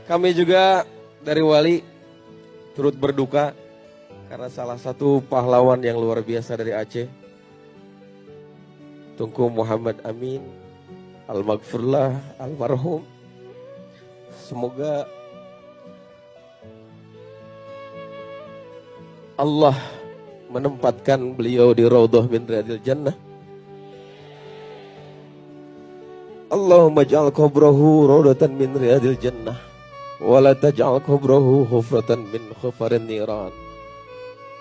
Kami juga dari Wali turut berduka karena salah satu pahlawan yang luar biasa dari Aceh, Tunku Muhammad Amin, Al-Maghfurlah, almarhum. Semoga Allah menempatkan beliau di Raudhah min Riyadil Jannah. Allahumma ja'al qabrahu raudhatan min Riyadil Jannah wa la taj'al qabrahu hufratan min khufarin niran.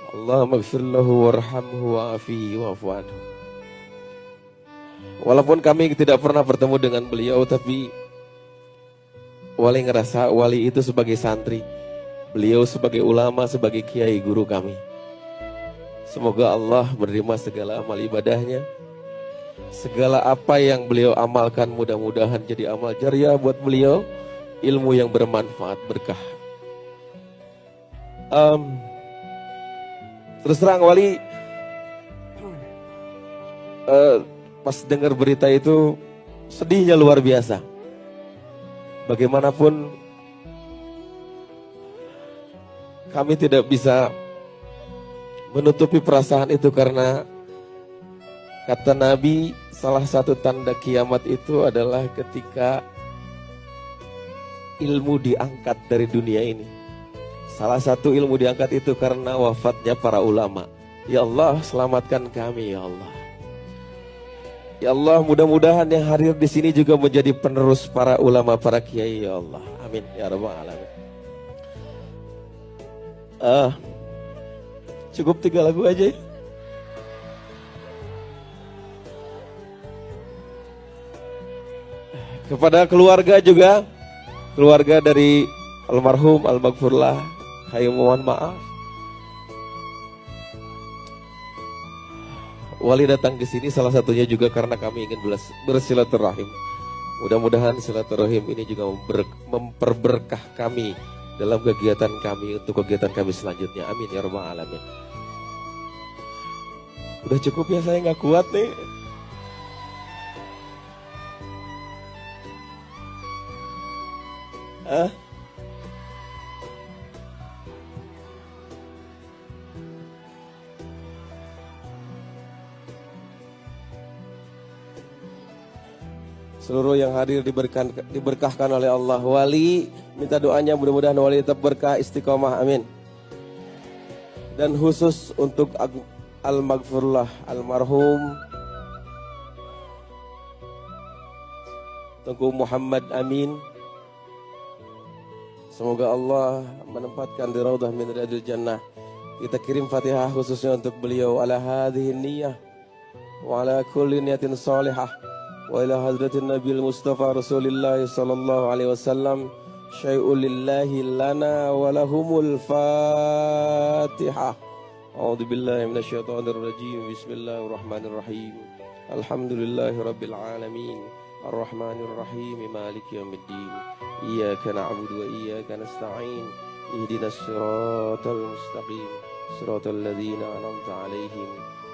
Allahumma ighfir lahu warhamhu wa'afihi wa'fu anhu. Walaupun kami tidak pernah bertemu dengan beliau, tapi Wali ngerasa Wali itu sebagai santri, beliau sebagai ulama, sebagai kiai guru kami. Semoga Allah menerima segala amal ibadahnya. Segala apa yang beliau amalkan mudah-mudahan jadi amal jariah buat beliau. Ilmu yang bermanfaat, berkah. Terus terang Wali, pas dengar berita itu sedihnya luar biasa. Bagaimanapun kami tidak bisa menutupi perasaan itu karena kata Nabi, salah satu tanda kiamat itu adalah ketika ilmu diangkat dari dunia ini. Salah satu ilmu diangkat itu karena wafatnya para ulama. Ya Allah, selamatkan kami ya Allah. Ya Allah, mudah-mudahan yang hadir di sini juga menjadi penerus para ulama, para kiai ya Allah. Amin ya rabbal alamin. Cukup 3 lagu aja ya. Kepada keluarga juga, keluarga dari almarhum Al-Maghfurlah, kami mohon maaf. Wali datang ke sini salah satunya juga karena kami ingin bersilaturahim. Mudah-mudahan silaturahim ini juga memperberkah kami dalam kegiatan kami untuk kegiatan kami selanjutnya. Amin ya rabbal alamin. Udah cukup ya, saya nggak kuat nih. Seluruh yang hadir diberkahkan oleh Allah. Wali minta doanya mudah-mudahan Wali tetap berkah istiqomah, amin. Dan khusus untuk Al-Maghfurlah almarhum Tunku Muhammad Amin, semoga Allah menempatkan di Raudhah min Riyadil Jannah. Kita kirim Fatihah khususnya untuk beliau. Ala hadhihi niyyah wa ala kulli niyatin salihah wa ila hadratin Nabil Mustafa Rasulillah sallallahu alaihi wasallam. Syai'ul lillahi lana wa lahumul Fatihah. A'udzu billahi minasyaitonir rajim. Bismillahirrahmanirrahim. Alhamdulillahi rabbil alamin. Ar-Rahmanir Rahim. Maliki yaumiddin. Iyyaka na'budu wa iyyaka nasta'in. Ihdinas siratal mustaqim. Siratal ladzina an'amta 'alaihim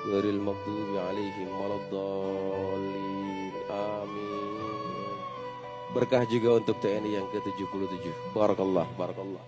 ghairil maghdubi 'alaihim waladdallin. Amin. Berkah juga untuk TNI yang ke-77. Barakallah, barakallah.